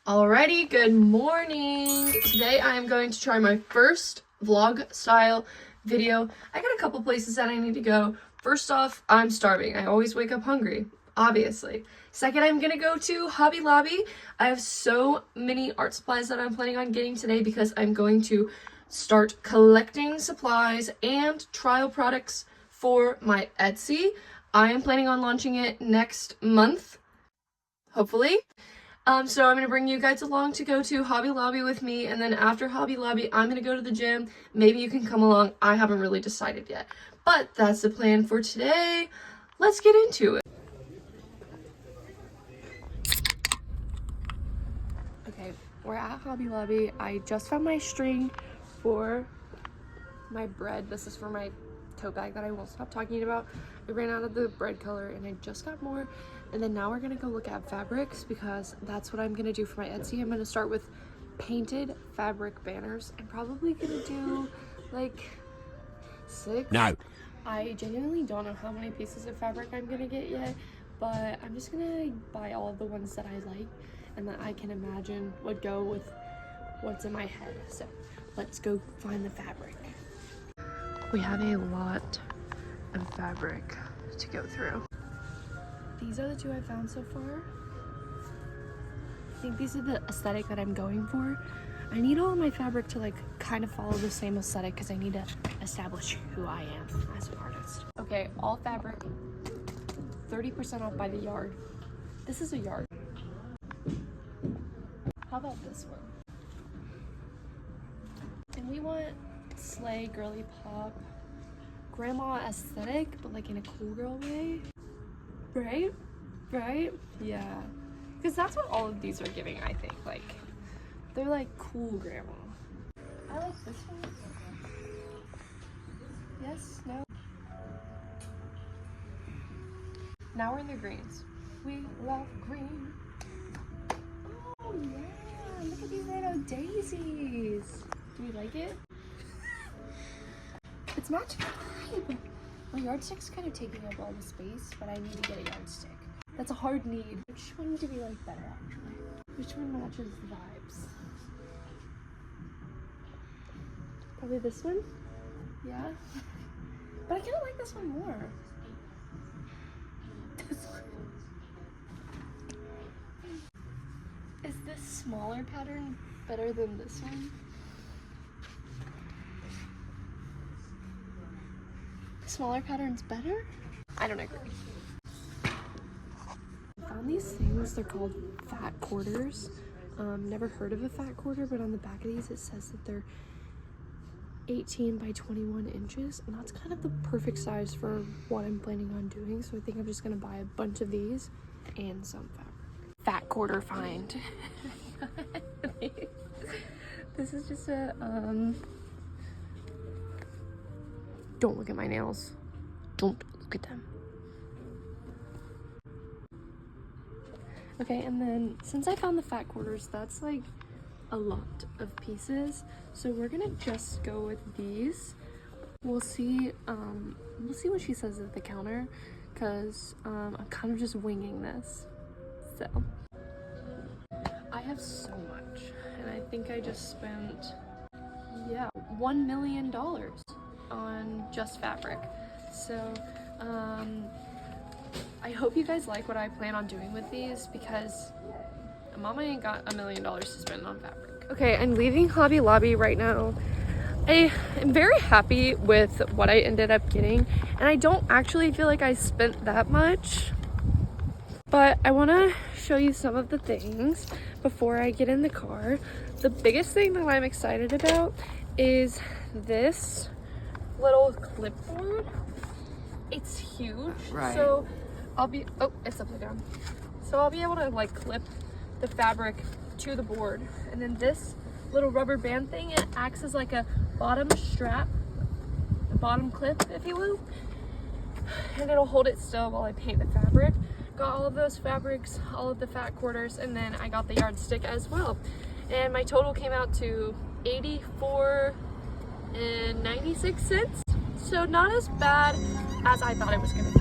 Alrighty, good morning. Today I am going to try my first vlog style video. I got a couple places that I need to go. First off, I'm starving. I always wake up hungry, obviously. Second, I'm gonna go to Hobby Lobby. I have so many art supplies that I'm planning on getting today because I'm going to start collecting supplies and trial products for my Etsy. I am planning on launching it next month, hopefully. So I'm going to bring you guys along to go to Hobby Lobby with me, and then after Hobby Lobby, I'm going to go to the gym. Maybe you can come along. I haven't really decided yet, but that's the plan for today. Let's get into it. Okay, we're at Hobby Lobby. I just found my string for my bread. This is for my tote bag that I won't stop talking about. I ran out of the bread color and I just got more. And then now we're gonna go look at fabrics because that's what I'm gonna do for my Etsy. I'm gonna start with painted fabric banners. I'm probably gonna do like 6. No. I genuinely don't know how many pieces of fabric I'm gonna get yet, but I'm just gonna buy all of the ones that I like and that I can imagine would go with what's in my head. So let's go find the fabric. We have a lot of fabric to go through. These are the two I found so far. I think these are the aesthetic that I'm going for. I need all of my fabric to like kind of follow the same aesthetic because I need to establish who I am as an artist. Okay, all fabric, 30% off by the yard. This is a yard. How about this one? And we want slay, girly pop, grandma aesthetic, but like in a cool girl way. Right? Yeah. Because that's what all of these are giving, I think. Like, they're like cool grandma. I like this one. Yes? No? Now we're in the greens. We love green. Oh, yeah. Look at these little daisies. Do you like it? It's not too high. My yardstick's kind of taking up all the space, but I need to get a yardstick. That's a hard need. Which one do we like better, actually? Which one matches the vibes? Probably this one? Yeah? But I kind of like this one more. This one. Is this smaller pattern better than this one? Smaller pattern's better? I don't agree. I found these things, they're called fat quarters. Never heard of a fat quarter, but on the back of these it says that they're 18 by 21 inches, and that's kind of the perfect size for what I'm planning on doing, so I think I'm just gonna buy a bunch of these and some fabric. Fat quarter find. This is just a, don't look at my nails. Don't look at them. Okay, and then since I found the fat quarters, that's like a lot of pieces. So we're gonna just go with these. We'll see what she says at the counter, because I'm kind of just winging this. So I have so much, and I think I just spent, yeah, $1 million on just fabric. So I hope you guys like what I plan on doing with these, because mama ain't got $1 million to spend on fabric. Okay, I'm leaving Hobby Lobby right now. I am very happy with what I ended up getting, and I don't actually feel like I spent that much, but I want to show you some of the things before I get in the car. The biggest thing that I'm excited about is this little clipboard. It's huge, right? So I'll be, oh, it's upside down. So I'll be able to like clip the fabric to the board, and then this little rubber band thing, it acts as like a bottom strap, a bottom clip, if you will, and it'll hold it still while I paint the fabric. Got all of those fabrics, all of the fat quarters, and then I got the yardstick as well, and my total came out to $84.96. So not as bad as I thought it was gonna be.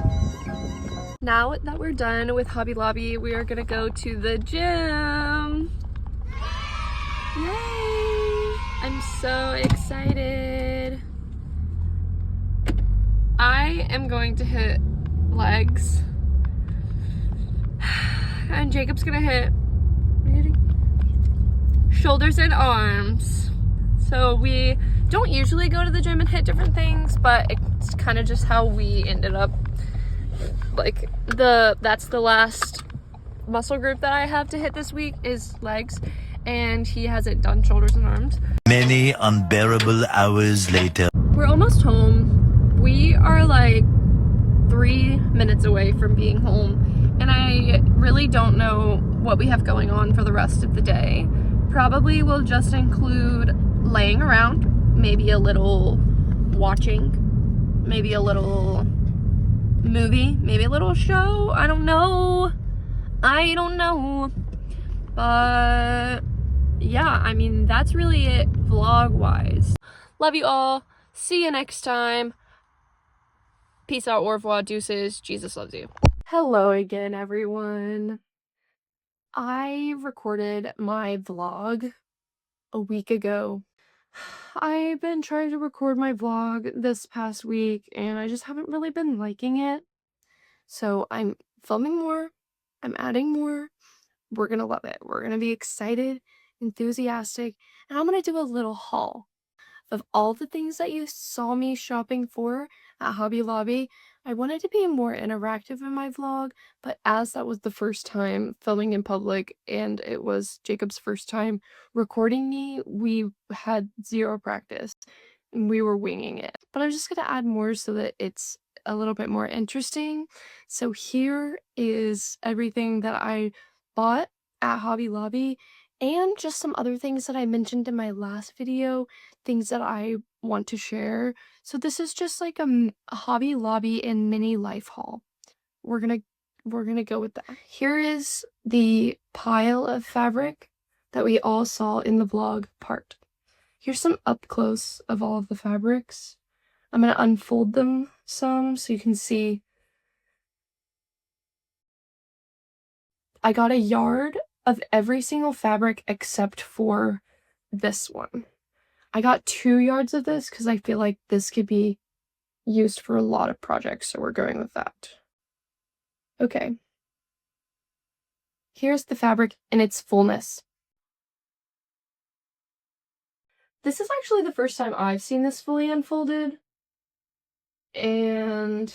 Now that we're done with Hobby Lobby, we are gonna go to the gym. Yay! I'm so excited. I am going to hit legs. And Jacob's gonna hit shoulders and arms. So we don't usually go to the gym and hit different things, but it's kind of just how we ended up. Like that's the last muscle group that I have to hit this week is legs, and he hasn't done shoulders and arms. Many unbearable hours later. We're almost home. We are like 3 minutes away from being home, and I really don't know what we have going on for the rest of the day. Probably will just include laying around, maybe a little watching, maybe a little movie, maybe a little show. I don't know. But yeah, I mean, that's really it vlog wise. Love you all. See you next time. Peace out, au revoir, deuces. Jesus loves you. Hello again, everyone. I recorded my vlog a week ago. I've been trying to record my vlog this past week, and I just haven't really been liking it. So I'm filming more. I'm adding more. We're gonna love it. We're gonna be excited, enthusiastic, and I'm gonna do a little haul of all the things that you saw me shopping for at Hobby Lobby. I wanted to be more interactive in my vlog, but as that was the first time filming in public and it was Jacob's first time recording me, we had zero practice and we were winging it. But I'm just gonna add more so that it's a little bit more interesting. So here is everything that I bought at Hobby Lobby and just some other things that I mentioned in my last video, things that I want to share. So this is just like a Hobby Lobby and mini life haul. We're gonna go with that. Here is the pile of fabric that we all saw in the vlog part. Here's some up close of all of the fabrics. I'm gonna unfold them some so you can see. I got a yard of every single fabric except for this one. I got 2 yards of this because I feel like this could be used for a lot of projects, so we're going with that. Okay. Here's the fabric in its fullness. This is actually the first time I've seen this fully unfolded, and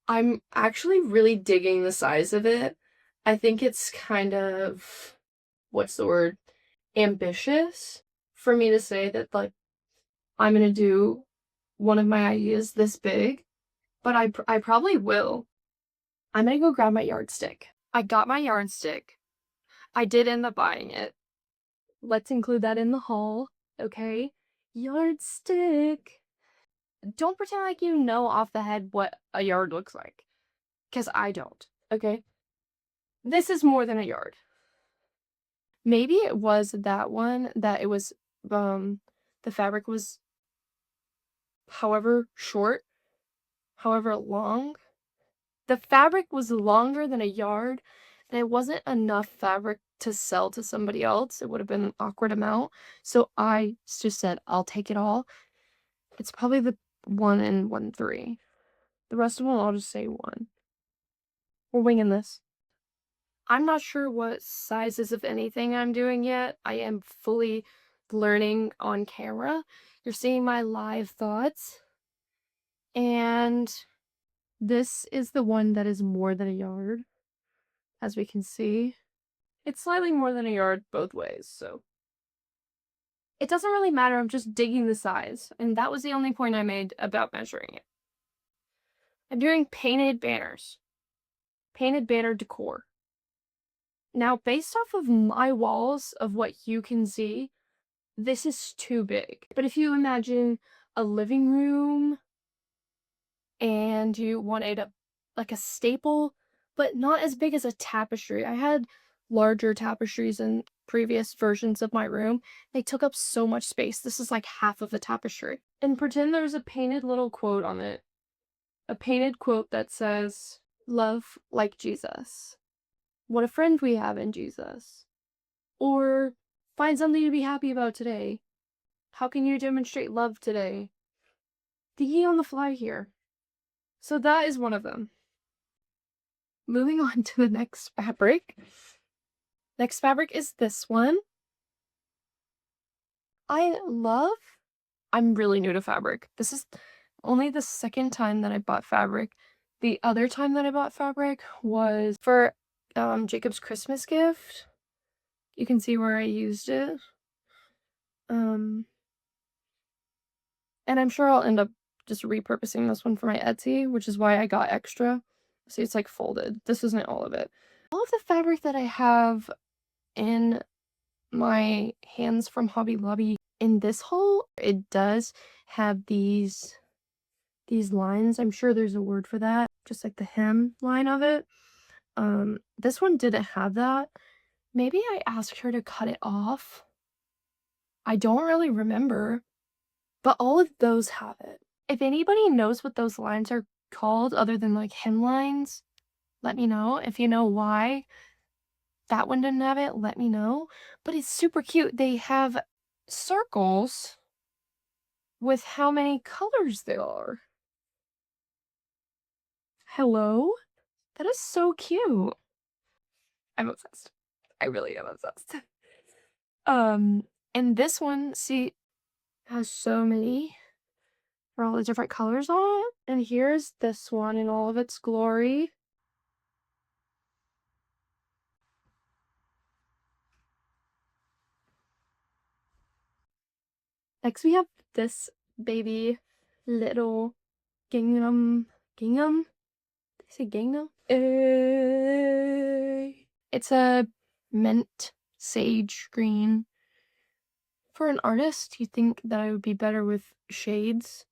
I'm actually really digging the size of it. I think it's kind of, what's the word, ambitious for me to say that, like, I'm gonna do one of my ideas this big, but I probably will. I'm gonna go grab my yardstick. I got my yardstick. I did end up buying it. Let's include that in the haul, okay? Yardstick. Don't pretend like you know off the head what a yard looks like, because I don't, okay? This is more than a yard. Maybe it was that one that it was, the fabric was however short, however long. The fabric was longer than a yard, and it wasn't enough fabric to sell to somebody else. It would have been an awkward amount. So I just said, I'll take it all. It's probably the 1 and 1/3. The rest of them, I'll just say 1. We're winging this. I'm not sure what sizes of anything I'm doing yet. I am fully learning on camera. You're seeing my live thoughts. And this is the one that is more than a yard, as we can see. It's slightly more than a yard both ways, so it doesn't really matter. I'm just digging the size, and that was the only point I made about measuring it. I'm doing painted banners. Painted banner decor. Now, based off of my walls of what you can see, this is too big. But if you imagine a living room and you wanted like a staple, but not as big as a tapestry. I had larger tapestries in previous versions of my room. They took up so much space. This is like half of a tapestry. And pretend there's a painted little quote on it. A painted quote that says, "Love like Jesus. What a friend we have in Jesus." Or find something to be happy about today. How can you demonstrate love today? Thinking on the fly here. So that is one of them. Moving on to the next fabric. Next fabric is this one. I'm really new to fabric. This is only the second time that I bought fabric. The other time that I bought fabric was for Jacob's Christmas gift. You can see where I used it. And I'm sure I'll end up just repurposing this one for my Etsy, which is why I got extra. See, it's like folded. This isn't all of it. All of the fabric that I have in my hands from Hobby Lobby in this haul, it does have these lines. I'm sure there's a word for that, just like the hem line of it. This one didn't have that. Maybe I asked her to cut it off. I don't really remember, but all of those have it. If anybody knows what those lines are called other than like hem lines, let me know. If you know why that one didn't have it, let me know. But it's super cute. They have circles with how many colors there are. Hello? That is so cute. I'm obsessed. I really am obsessed. And this one, see, has so many for all the different colors on it. And here's this one in all of its glory. Next, we have this baby little gingham. Gingham? Did I say gingham? It's a mint sage green. For an artist, you think that I would be better with shades,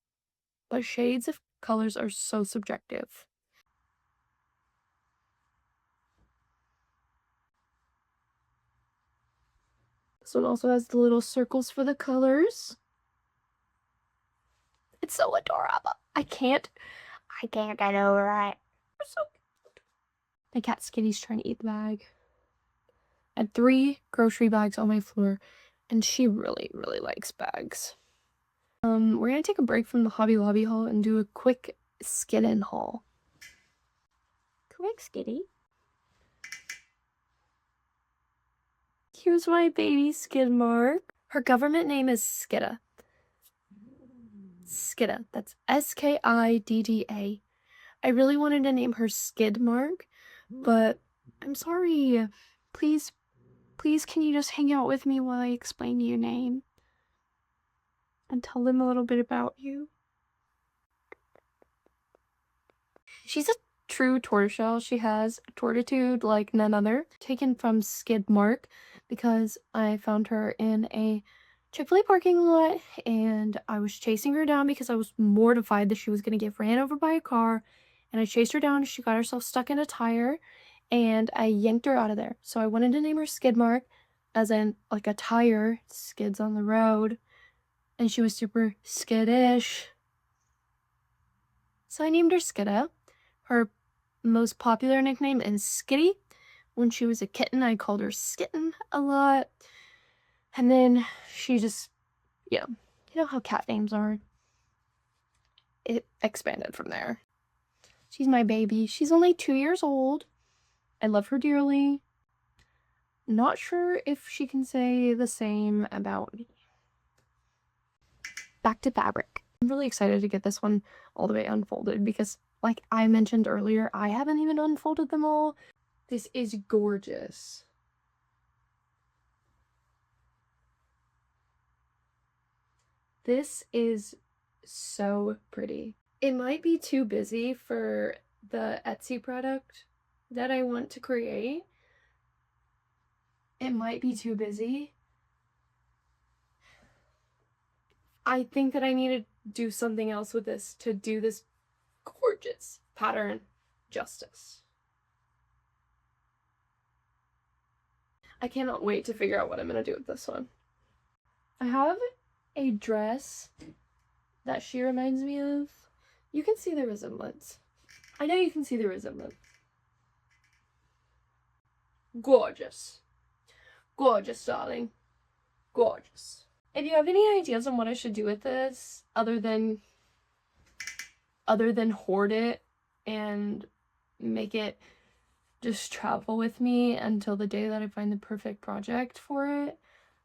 but shades of colors are so subjective. This one also has the little circles for the colors. It's so adorable. I can't get over it. They're so cute. My cat Skitty's trying to eat the bag. I had 3 grocery bags on my floor, and she really, really likes bags. We're gonna take a break from the Hobby Lobby haul and do a quick Skidden haul. Quick Skitty. Here's my baby Skidmark. Her government name is Skidda. Skidda. That's Skidda. I really wanted to name her Skidmark, but I'm sorry. Please, can you just hang out with me while I explain your name? And tell them a little bit about you. She's a true tortoiseshell. She has a tortitude like none other. Taken from Skidmark because I found her in a Chick-fil-A parking lot and I was chasing her down because I was mortified that she was going to get ran over by a car. And I chased her down. She got herself stuck in a tire and I yanked her out of there. So I wanted to name her Skidmark, as in like a tire skids on the road. And she was super skittish. So I named her Skidda. Her most popular nickname is Skitty. When she was a kitten, I called her Skitten a lot. And then she just, you know how cat names are. It expanded from there. She's my baby. She's only 2 years old. I love her dearly. Not sure if she can say the same about me. Back to fabric. I'm really excited to get this one all the way unfolded because, like I mentioned earlier, I haven't even unfolded them all. This is gorgeous. This is so pretty. It might be too busy for the Etsy product that I want to create. It might be too busy. I think that I need to do something else with this to do this gorgeous pattern justice. I cannot wait to figure out what I'm gonna do with this one. I have a dress that she reminds me of. You can see the resemblance. I know you can see the resemblance. Gorgeous. Gorgeous, darling. Gorgeous. If you have any ideas on what I should do with this, other than hoard it and make it just travel with me until the day that I find the perfect project for it,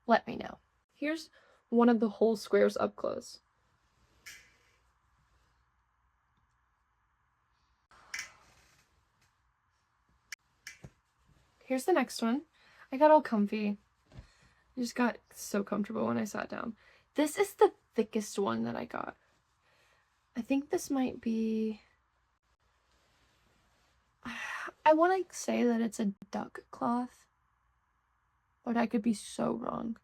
let me know. Here's one of the whole squares up close. Here's the next one. I got all comfy. I just got so comfortable when I sat down. This is the thickest one that I got. I think this might be... I want to say that it's a duck cloth, but I could be so wrong.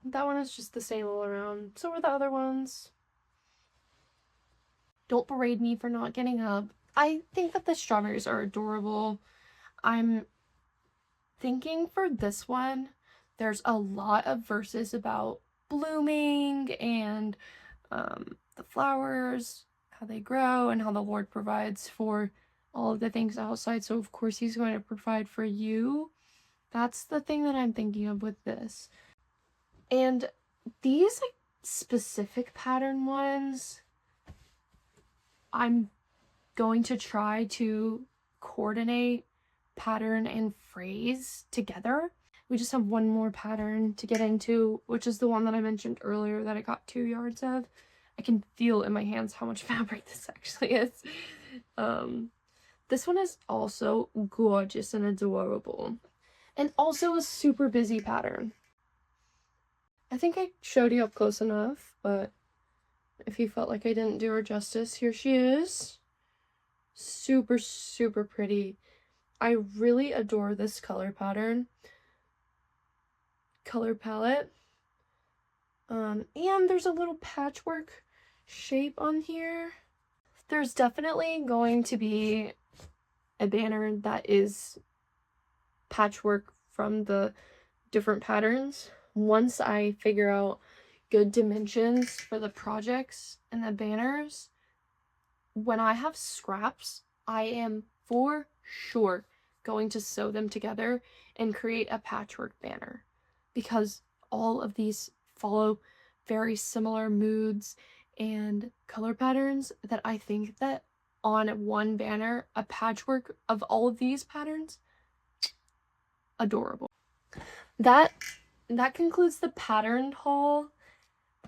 That one is just the same all around. So are the other ones. Don't berate me for not getting up. I think that the strawberries are adorable. I'm thinking for this one, there's a lot of verses about blooming and the flowers, how they grow, and how the Lord provides for all of the things outside. So of course he's going to provide for you. That's the thing that I'm thinking of with this. And these like specific pattern ones, I'm going to try to coordinate pattern and phrase together. We just have one more pattern to get into, which is the one that I mentioned earlier that I got 2 yards of. I can feel in my hands how much fabric this actually is. This one is also gorgeous and adorable, and also a super busy pattern. I think I showed you up close enough, but if you felt like I didn't do her justice, here she is. Super, super pretty. I really adore this color palette. And there's a little patchwork shape on here. There's definitely going to be a banner that is patchwork from the different patterns. Once I figure out good dimensions for the projects and the banners, when I have scraps, I am for sure going to sew them together and create a patchwork banner, because all of these follow very similar moods and color patterns that I think that on one banner, a patchwork of all of these patterns, adorable. That concludes the pattern haul.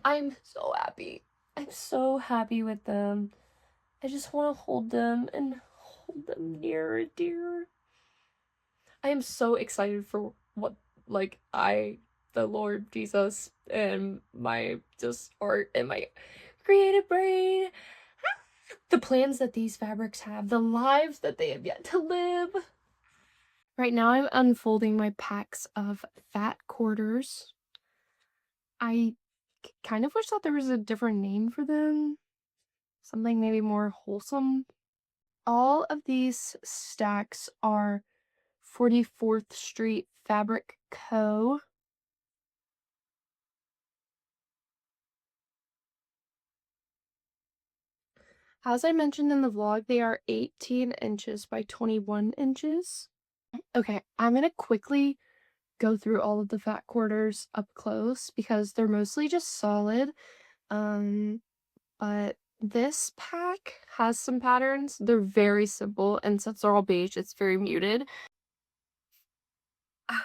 I'm so happy. I'm so happy with them. I just want to hold them and hold them near, dear. I am so excited for what, like, the Lord Jesus, and my just art and my creative brain, the plans that these fabrics have, the lives that they have yet to live. Right now I'm unfolding my packs of fat quarters. I kind of wish that there was a different name for them. Something maybe more wholesome. All of these stacks are 44th Street Fabric Co. As I mentioned in the vlog, they are 18 inches by 21 inches. Okay, I'm gonna quickly go through all of the fat quarters up close because they're mostly just solid. But this pack has some patterns. They're very simple, and since they're all beige, it's very muted. I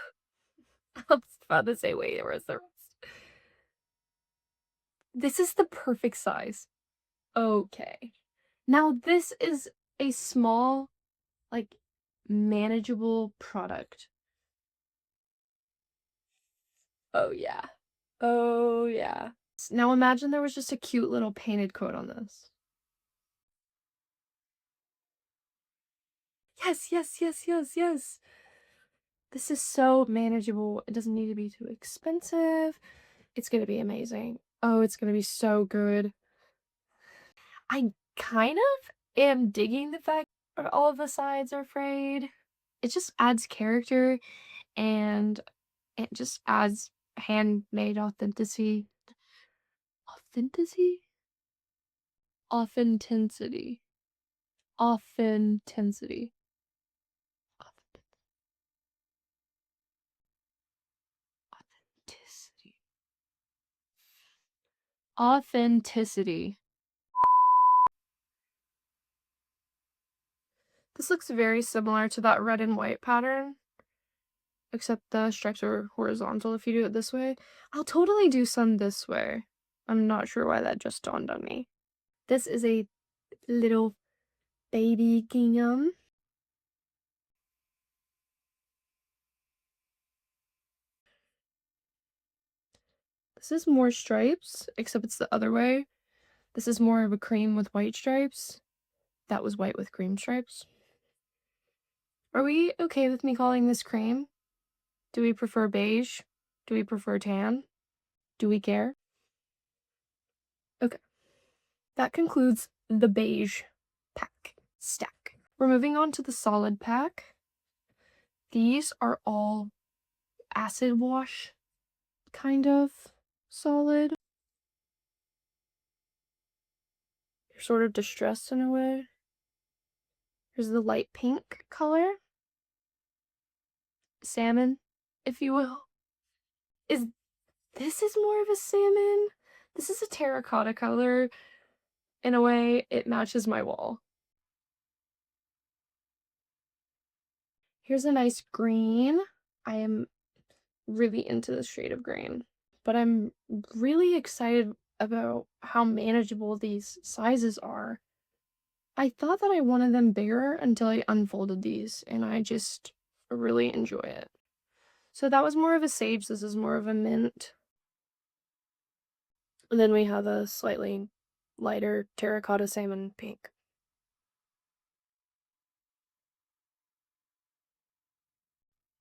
was about to say, wait, where's the rest? This is the perfect size. Okay. Now, this is a small, like, manageable product. Oh, yeah. Oh, yeah. Now, imagine there was just a cute little painted coat on this. Yes, yes, yes, yes, yes. This is so manageable. It doesn't need to be too expensive. It's gonna be amazing. Oh, it's gonna be so good. I kind of am digging the fact that all of the sides are frayed. It just adds character, and it just adds handmade authenticity. Authenticity? Authenticity. Authenticity. Authenticity. This looks very similar to that red and white pattern, except the stripes are horizontal if you do it this way. I'll totally do some this way. I'm not sure why that just dawned on me. This is a little baby gingham. This is more stripes, except it's the other way. This is more of a cream with white stripes. That was white with cream stripes. Are we okay with me calling this cream? Do we prefer beige? Do we prefer tan? Do we care? Okay. That concludes the beige pack stack. We're moving on to the solid pack. These are all acid wash kind of solid. You're sort of distressed in a way. Here's the light pink color. Salmon, if you will. This is more of a salmon. This is a terracotta color. In a way, it matches my wall. Here's a nice green. I am really into this shade of green, but I'm really excited about how manageable these sizes are. I thought that I wanted them bigger until I unfolded these, and I just really enjoy it. So that was more of a sage. This is more of a mint. And then we have a slightly lighter terracotta salmon pink.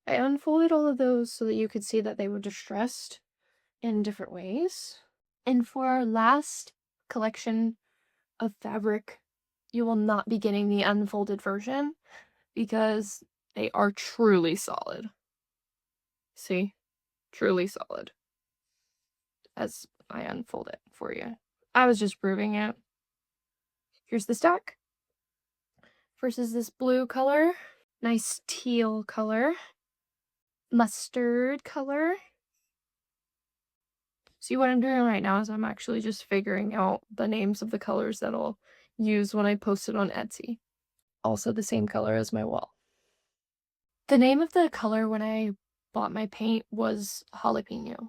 I unfolded all of those so that you could see that they were distressed in different ways. And for our last collection of fabric, you will not be getting the unfolded version because they are truly solid. See? Truly solid. As I unfold it for you. I was just proving it. Here's the stack. First is this blue color. Nice teal color. Mustard color. See, what I'm doing right now is I'm actually just figuring out the names of the colors that I'll use when I post it on Etsy. Also the same color as my wall. The name of the color when I bought my paint was jalapeno.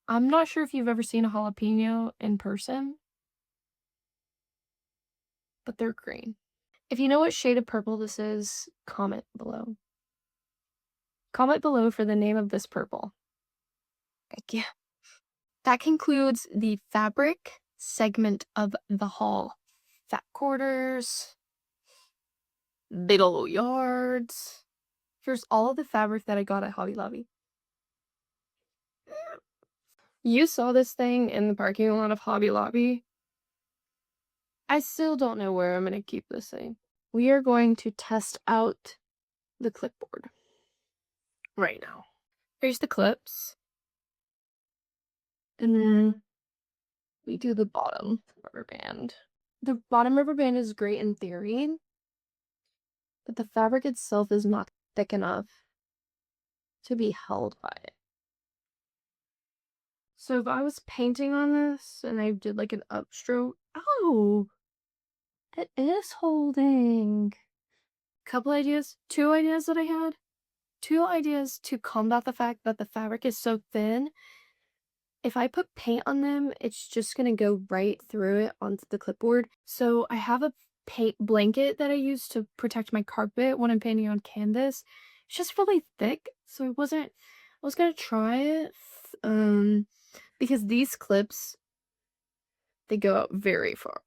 I'm not sure if you've ever seen a jalapeno in person, but they're green. If you know what shade of purple this is, comment below. Comment below for the name of this purple. Thank you. That concludes the fabric segment of the haul. Fat quarters, little yards. Here's all of the fabric that I got at Hobby Lobby. You saw this thing in the parking lot of Hobby Lobby. I still don't know where I'm going to keep this thing. We are going to test out the clipboard right now. Here's the clips. And then we do the bottom rubber band. The bottom rubber band is great in theory, but the fabric itself is not thick enough to be held by it. So if I was painting on this and I did like an upstroke, oh, it is holding. Couple ideas, two ideas that I had. Two ideas to combat the fact that the fabric is so thin. If I put paint on them, it's just gonna go right through it onto the clipboard. So I have a paint blanket that I use to protect my carpet when I'm painting on canvas. It's just really thick, so I was gonna try it, because these clips, they go out very far.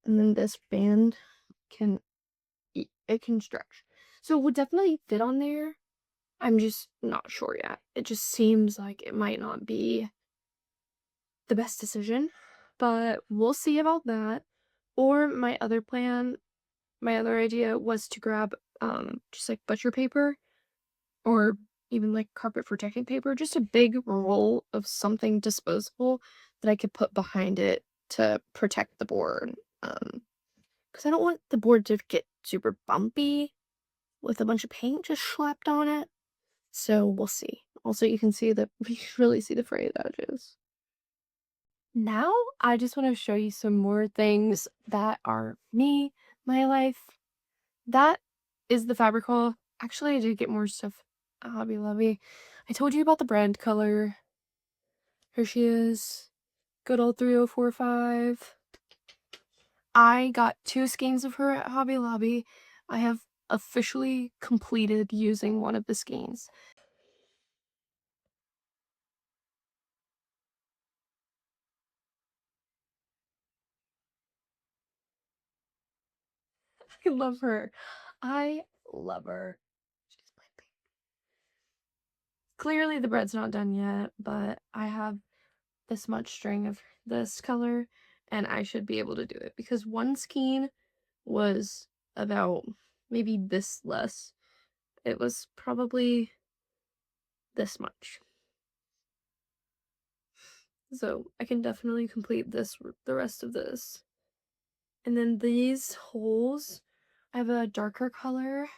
And then this band it can stretch. So it would definitely fit on there. I'm just not sure yet. It just seems like it might not be the best decision, but we'll see about that. Or my other idea was to grab just like butcher paper or even like carpet protecting paper, just a big roll of something disposable that I could put behind it to protect the board. Because I don't want the board to get super bumpy with a bunch of paint just slapped on it. So we'll see. Also, you can see that we really see the frayed edges. Now, I just want to show you some more things that are me, my life. That is the fabric haul. Actually, I did get more stuff at Hobby Lobby. I told you about the brand color. Here she is. Good old 3045. I got 2 skeins of her at Hobby Lobby. I have officially completed using one of the skeins. I love her. I love her. She's my baby. Clearly the bread's not done yet, but I have this much string of this color and I should be able to do it because one skein was about maybe this less. It was probably this much. So I can definitely complete this, the rest of this. And then these holes, I have a darker color.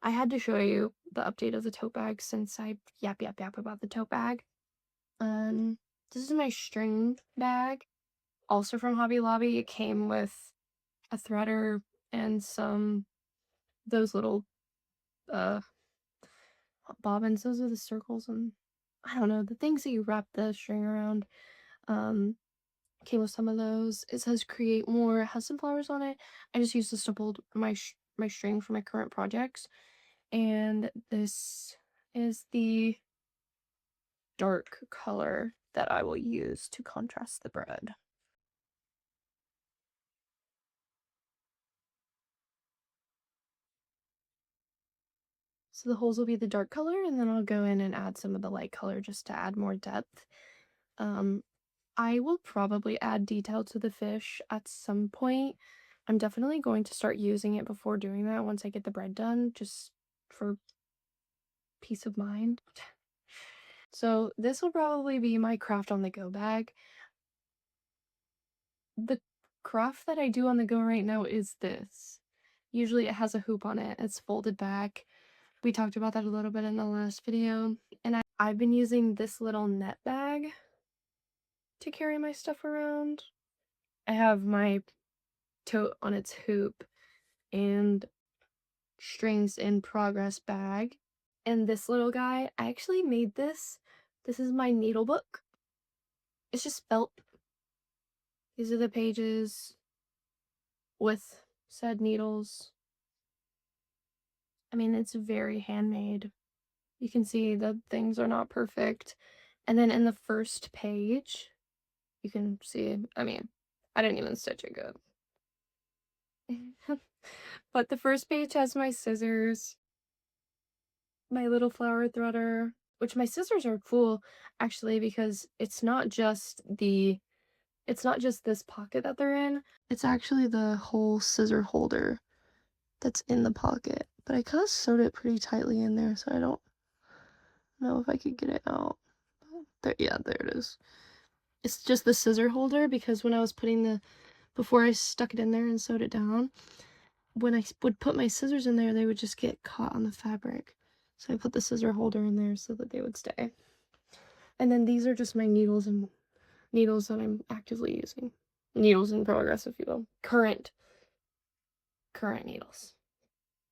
I had to show you the update of the tote bag since I yap about the tote bag. This is my string bag, also from Hobby Lobby. It came with a threader and some those little bobbins. Those are the circles and I don't know, the things that you wrap the string around. Came with some of those. It says create more. It has some flowers on it. I just used this to hold my string for my current projects. And this is the dark color that I will use to contrast the bread. So the holes will be the dark color, and then I'll go in and add some of the light color just to add more depth. I will probably add detail to the fish at some point. I'm definitely going to start using it before doing that once I get the bread done, just for peace of mind. So this will probably be my craft on the go bag. The craft that I do on the go right now is this. Usually it has a hoop on it. It's folded back. We talked about that a little bit in the last video. And I've been using this little net bag to carry my stuff around. I have my tote on its hoop and strings in progress bag. And this little guy, I actually made this. This is my needle book. It's just felt. These are the pages with said needles. I mean, it's very handmade. You can see that things are not perfect. And then in the first page, you can see, I mean, I didn't even stitch it good. But the first page has my scissors, my little flower threader, which my scissors are cool actually because it's not just this pocket that they're in. It's actually the whole scissor holder that's in the pocket. But I kind of sewed it pretty tightly in there, so I don't know if I could get it out. There, yeah, there it is. It's just the scissor holder because when I was before I stuck it in there and sewed it down, when I would put my scissors in there, they would just get caught on the fabric. So I put the scissor holder in there so that they would stay. And then these are just my needles that I'm actively using. Needles in progress, if you will. Current needles.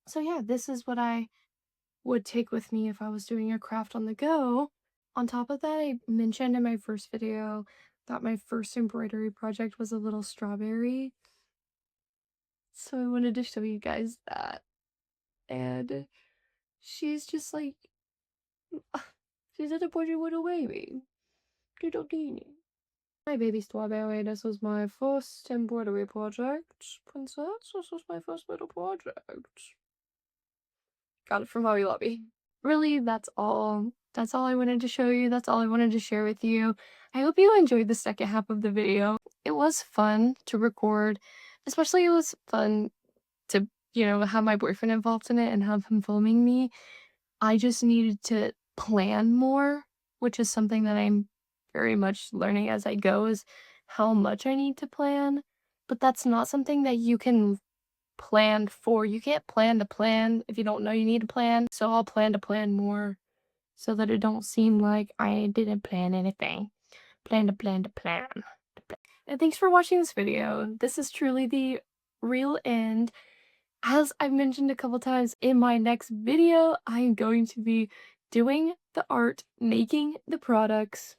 So yeah, this is what I would take with me if I was doing a craft on the go. On top of that, I mentioned in my first video that my first embroidery project was a little strawberry. So I wanted to show you guys that. And she's just like, she's at a portrait with a baby. Little teeny. My baby strawberry, this was my first embroidery project. Princess, this was my first little project. Got it from Hobby Lobby. Really, that's all. That's all I wanted to show you. That's all I wanted to share with you. I hope you enjoyed the second half of the video. It was fun to record. Especially it was fun to, have my boyfriend involved in it and have him filming me. I just needed to plan more, which is something that I'm very much learning as I go, is how much I need to plan. But that's not something that you can plan for. You can't plan to plan if you don't know you need to plan. So I'll plan to plan more so that it don't seem like I didn't plan anything. Plan to plan to plan. And thanks for watching this video. This is truly the real end. As I've mentioned a couple times, in my next video, I'm going to be doing the art, making the products.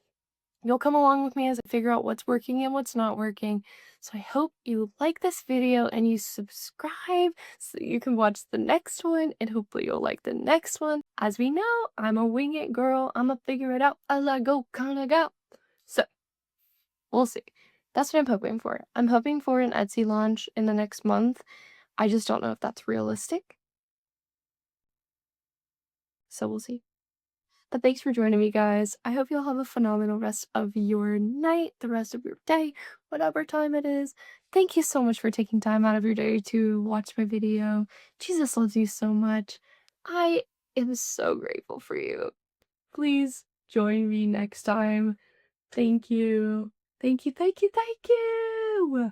You'll come along with me as I figure out what's working and what's not working. So I hope you like this video and you subscribe so you can watch the next one, and hopefully you'll like the next one. As we know, I'm a wing it girl. I'ma figure it out. I let go, kinda go. So we'll see. That's what I'm hoping for. I'm hoping for an Etsy launch in the next month. I just don't know if that's realistic. So we'll see. But thanks for joining me, guys. I hope you'll have a phenomenal rest of your night, the rest of your day, whatever time it is. Thank you so much for taking time out of your day to watch my video. Jesus loves you so much. I am so grateful for you. Please join me next time. Thank you. Thank you, thank you, thank you.